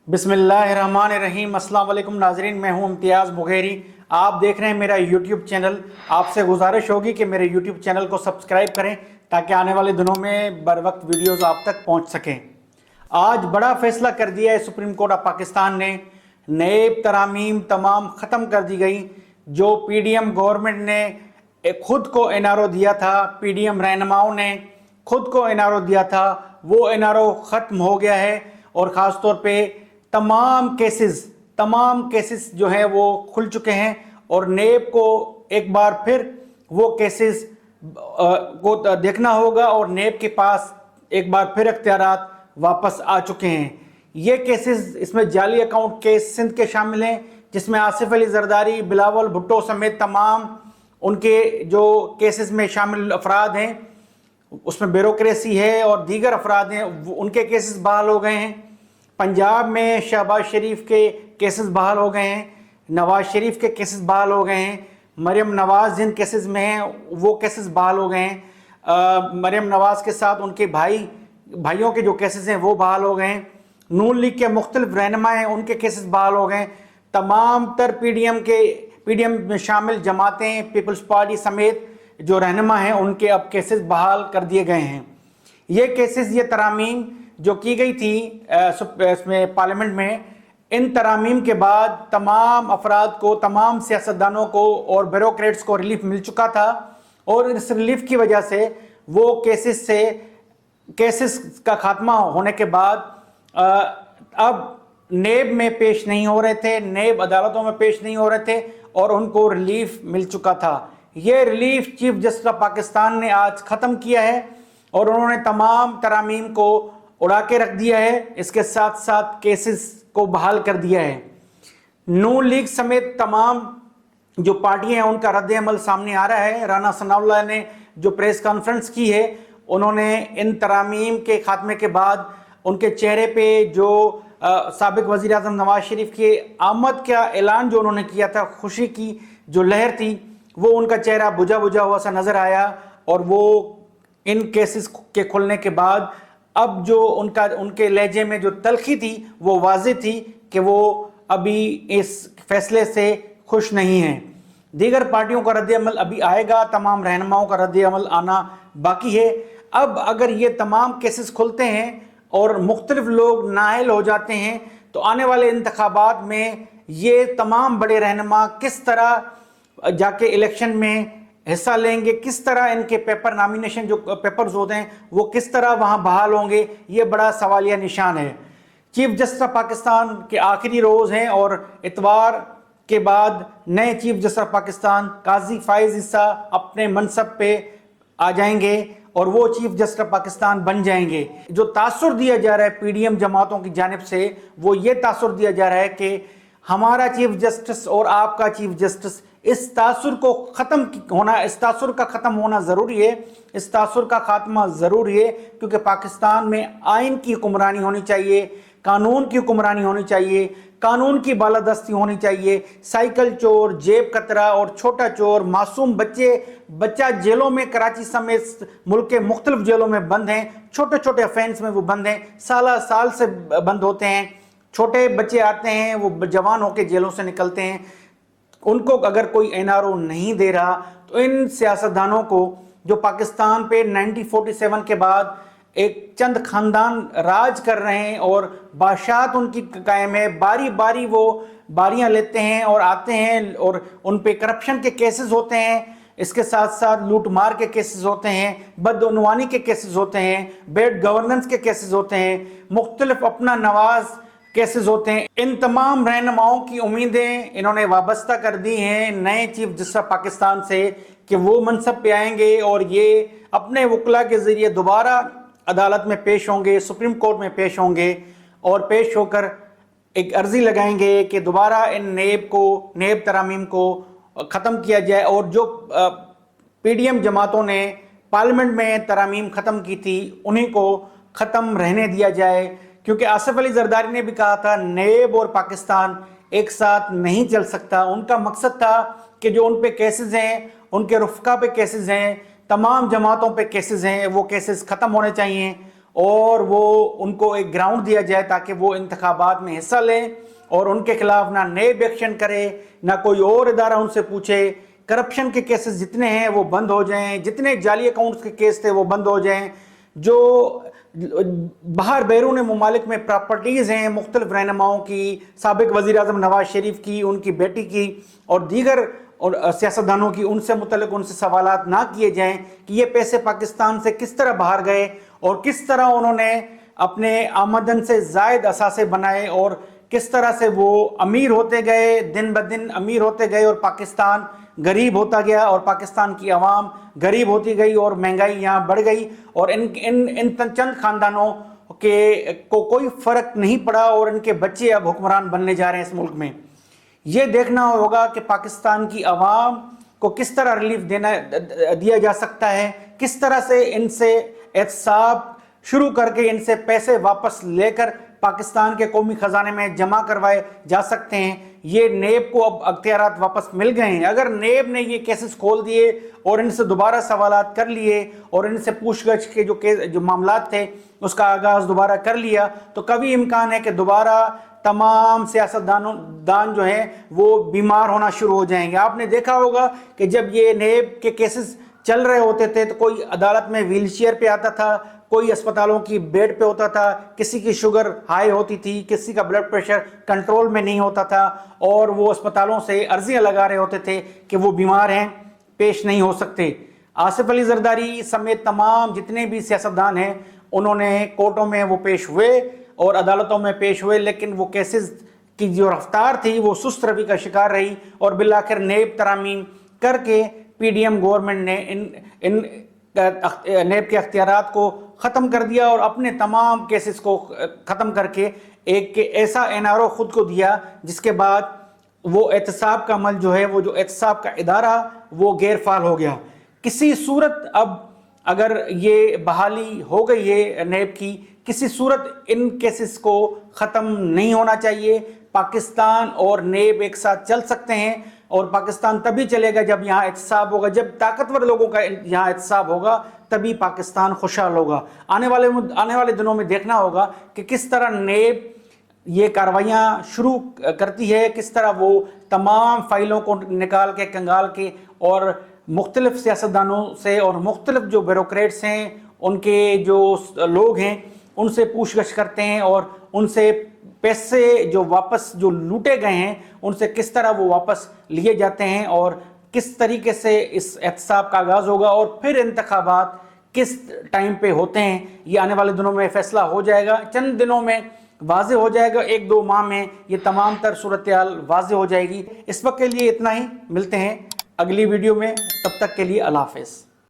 بسم اللہ الرحمن الرحیم۔ السلام علیکم ناظرین، میں ہوں امتیاز بغیری، آپ دیکھ رہے ہیں میرا یوٹیوب چینل۔ آپ سے گزارش ہوگی کہ میرے یوٹیوب چینل کو سبسکرائب کریں تاکہ آنے والے دنوں میں بر وقت ویڈیوز آپ تک پہنچ سکیں۔ آج بڑا فیصلہ کر دیا ہے سپریم کورٹ آف پاکستان نے، نیب ترامیم تمام ختم کر دی گئی۔ جو پی ڈی ایم گورنمنٹ نے خود کو این آر او دیا تھا، پی ڈی ایم رہنماؤں نے خود کو این آر او دیا تھا، وہ این آر او ختم ہو گیا ہے۔ اور خاص طور پہ تمام کیسز جو ہیں وہ کھل چکے ہیں، اور نیب کو ایک بار پھر وہ کیسز کو دیکھنا ہوگا، اور نیب کے پاس ایک بار پھر اختیارات واپس آ چکے ہیں۔ یہ کیسز، اس میں جعلی اکاؤنٹ کیس سندھ کے شامل ہیں، جس میں آصف علی زرداری، بلاول بھٹو سمیت تمام ان کے جو کیسز میں شامل افراد ہیں، اس میں بیوروکریسی ہے اور دیگر افراد ہیں، ان کے کیسز بحال ہو گئے ہیں۔ پنجاب میں شہباز شریف کے کیسز بحال ہو گئے ہیں، نواز شریف کے کیسز بحال ہو گئے ہیں، مریم نواز جن کیسز میں ہیں وہ کیسز بحال ہو گئے ہیں۔ مریم نواز کے ساتھ ان کے بھائیوں کے جو کیسز ہیں وہ بحال ہو گئے ہیں۔ نون لیگ کے مختلف رہنما ہیں، ان کے کیسز بحال ہو گئے ہیں۔ تمام تر پی ڈی ایم میں شامل جماعتیں، پیپلز پارٹی سمیت جو رہنما ہیں، ان کے اب کیسز بحال کر دیے گئے ہیں۔ یہ کیسز، یہ ترامیم جو کی گئی تھی اس میں پارلیمنٹ میں، ان ترامیم کے بعد تمام افراد کو، تمام سیاستدانوں کو اور بیوروکریٹس کو ریلیف مل چکا تھا، اور اس ریلیف کی وجہ سے وہ کیسز کا خاتمہ ہونے کے بعد اب نیب میں پیش نہیں ہو رہے تھے، نیب عدالتوں میں پیش نہیں ہو رہے تھے، اور ان کو ریلیف مل چکا تھا۔ یہ relief chief justice of Pakistan نے آج ختم کیا ہے، اور انہوں نے تمام ترامیم کو اڑا کے رکھ دیا ہے، اس کے ساتھ ساتھ کیسز کو بحال کر دیا ہے۔ نون لیگ سمیت تمام جو پارٹیاں ہیں ان کا رد عمل سامنے آ رہا ہے۔ رانا ثناء اللہ نے جو پریس کانفرنس کی ہے، انہوں نے ان ترامیم کے خاتمے کے بعد ان کے چہرے پہ جو سابق وزیر اعظم نواز شریف کی آمد کا اعلان جو انہوں نے کیا تھا، خوشی کی جو لہر تھی، وہ ان کا چہرہ بجھا بجھا ہوا سا نظر آیا، اور وہ ان کیسز کے کھلنے کے بعد اب جو ان کے لہجے میں جو تلخی تھی وہ واضح تھی کہ وہ ابھی اس فیصلے سے خوش نہیں ہیں۔ دیگر پارٹیوں کا رد عمل ابھی آئے گا، تمام رہنماؤں کا رد عمل آنا باقی ہے۔ اب اگر یہ تمام کیسز کھلتے ہیں اور مختلف لوگ نااہل ہو جاتے ہیں، تو آنے والے انتخابات میں یہ تمام بڑے رہنما کس طرح جا کے الیکشن میں حصہ لیں گے، کس طرح ان کے پیپر نامینیشن جو پیپرز ہوتے ہیں وہ کس طرح وہاں بحال ہوں گے، یہ بڑا سوالیہ نشان ہے۔ چیف جسٹس آف پاکستان کے آخری روز ہیں، اور اتوار کے بعد نئے چیف جسٹس آف پاکستان قاضی فائز عیسیٰ اپنے منصب پہ آ جائیں گے، اور وہ چیف جسٹس آف پاکستان بن جائیں گے۔ جو تاثر دیا جا رہا ہے پی ڈی ایم جماعتوں کی جانب سے، وہ یہ تاثر دیا جا رہا ہے کہ ہمارا چیف جسٹس اور آپ کا چیف جسٹس، اس تاثر کا ختم ہونا ضروری ہے، اس تاثر کا خاتمہ ضروری ہے، کیونکہ پاکستان میں آئین کی حکمرانی ہونی چاہیے، قانون کی حکمرانی ہونی چاہیے، قانون کی بالادستی ہونی چاہیے۔ سائیکل چور، جیب کترا اور چھوٹا چور، معصوم بچہ جیلوں میں، کراچی سمیت ملک کے مختلف جیلوں میں بند ہیں، چھوٹے چھوٹے افینس میں وہ بند ہیں، سال سے بند ہوتے ہیں۔ چھوٹے بچے آتے ہیں، وہ جوان ہو کے جیلوں سے نکلتے ہیں، ان کو اگر کوئی این آر او نہیں دے رہا، تو ان سیاستدانوں کو جو پاکستان پہ 1947 کے بعد ایک چند خاندان راج کر رہے ہیں اور بادشاہت ان کی قائم ہے، باری باری وہ باریاں لیتے ہیں اور آتے ہیں، اور ان پہ کرپشن کے کیسز ہوتے ہیں، اس کے ساتھ ساتھ لوٹ مار کے کیسز ہوتے ہیں، بدعنوانی کے کیسز ہوتے ہیں، بیڈ گورننس کے کیسز ہوتے ہیں، مختلف اپنا نواز کیسز ہوتے ہیں۔ ان تمام رہنماؤں کی امیدیں انہوں نے وابستہ کر دی ہیں نئے چیف جسٹس آف پاکستان سے، کہ وہ منصب پہ آئیں گے اور یہ اپنے وکلاء کے ذریعے دوبارہ عدالت میں پیش ہوں گے، سپریم کورٹ میں پیش ہوں گے، اور پیش ہو کر ایک عرضی لگائیں گے کہ دوبارہ ان نیب ترامیم کو ختم کیا جائے، اور جو پی ڈی ایم جماعتوں نے پارلیمنٹ میں ترامیم ختم کی تھی انہیں کو ختم رہنے دیا جائے۔ کیونکہ آصف علی زرداری نے بھی کہا تھا نیب اور پاکستان ایک ساتھ نہیں چل سکتا۔ ان کا مقصد تھا کہ جو ان پہ کیسز ہیں، ان کے رفقا پہ کیسز ہیں، تمام جماعتوں پہ کیسز ہیں، وہ کیسز ختم ہونے چاہیے، اور وہ ان کو ایک گراؤنڈ دیا جائے تاکہ وہ انتخابات میں حصہ لیں اور ان کے خلاف نہ نیب ایکشن کرے نہ کوئی اور ادارہ ان سے پوچھے. کرپشن کے کیسز جتنے ہیں وہ بند ہو جائیں, جتنے جعلی اکاؤنٹس کے کیس تھے وہ بند ہو جائیں, جو باہر بیرون ممالک میں پراپرٹیز ہیں مختلف رہنماؤں کی, سابق وزیر اعظم نواز شریف کی, ان کی بیٹی کی اور دیگر سیاستدانوں کی, ان سے متعلق ان سے سوالات نہ کیے جائیں کہ یہ پیسے پاکستان سے کس طرح باہر گئے اور کس طرح انہوں نے اپنے آمدن سے زائد اثاثے بنائے اور کس طرح سے وہ امیر ہوتے گئے, دن بدن امیر ہوتے گئے اور پاکستان غریب ہوتا گیا اور پاکستان کی عوام غریب ہوتی گئی اور مہنگائی یہاں بڑھ گئی اور ان چند خاندانوں کو کوئی فرق نہیں پڑا اور ان کے بچے اب حکمران بننے جا رہے ہیں اس ملک میں. یہ دیکھنا ہوگا کہ پاکستان کی عوام کو کس طرح ریلیف دیا جا سکتا ہے, کس طرح سے ان سے احتساب شروع کر کے ان سے پیسے واپس لے کر پاکستان کے قومی خزانے میں جمع کروائے جا سکتے ہیں. یہ نیب کو اب اختیارات واپس مل گئے ہیں. اگر نیب نے یہ کیسز کھول دیے اور ان سے دوبارہ سوالات کر لیے اور ان سے پوچھ گچھ کے جو معاملات تھے اس کا آغاز دوبارہ کر لیا تو کبھی امکان ہے کہ دوبارہ تمام سیاستدان جو ہیں وہ بیمار ہونا شروع ہو جائیں گے. آپ نے دیکھا ہوگا کہ جب یہ نیب کے کیسز چل رہے ہوتے تھے تو کوئی عدالت میں ویل چیئر پہ آتا تھا, کوئی اسپتالوں کی بیڈ پہ ہوتا تھا, کسی کی شوگر ہائی ہوتی تھی, کسی کا بلڈ پریشر کنٹرول میں نہیں ہوتا تھا اور وہ اسپتالوں سے عرضیاں لگا رہے ہوتے تھے کہ وہ بیمار ہیں, پیش نہیں ہو سکتے. آصف علی زرداری سمیت تمام جتنے بھی سیاستدان ہیں انہوں نے کورٹوں میں وہ پیش ہوئے اور عدالتوں میں پیش ہوئے, لیکن وہ کیسز کی جو رفتار تھی وہ سست روی کا شکار رہی اور بالآخر نیب ترامیم کر کے پی ڈی ایم گورنمنٹ نے ان نیب کے اختیارات کو ختم کر دیا اور اپنے تمام کیسز کو ختم کر کے ایک ایسا این آر او خود کو دیا جس کے بعد وہ احتساب کا عمل جو ہے, وہ جو احتساب کا ادارہ وہ غیر فعال ہو گیا. کسی صورت اب اگر یہ بحالی ہو گئی ہے نیب کی, کسی صورت ان کیسز کو ختم نہیں ہونا چاہیے. پاکستان اور نیب ایک ساتھ چل سکتے ہیں اور پاکستان تبھی چلے گا جب یہاں احتساب ہوگا, جب طاقتور لوگوں کا یہاں احتساب ہوگا تبھی پاکستان خوشحال ہوگا. آنے والے دنوں میں دیکھنا ہوگا کہ کس طرح نیب یہ کاروائیاں شروع کرتی ہے, کس طرح وہ تمام فائلوں کو نکال کے کنگال کے اور مختلف سیاستدانوں سے اور مختلف جو بیوروکریٹس ہیں ان کے جو لوگ ہیں ان سے پوچھ گچھ کرتے ہیں اور ان سے پیسے جو واپس جو لوٹے گئے ہیں ان سے کس طرح وہ واپس لیے جاتے ہیں اور کس طریقے سے اس احتساب کا آغاز ہوگا اور پھر انتخابات کس ٹائم پہ ہوتے ہیں. یہ آنے والے دنوں میں فیصلہ ہو جائے گا, چند دنوں میں واضح ہو جائے گا, 1-2 ماہ میں یہ تمام تر صورتحال واضح ہو جائے گی. اس وقت کے لیے اتنا ہی, ملتے ہیں اگلی ویڈیو میں, تب تک کے لیے اللہ حافظ.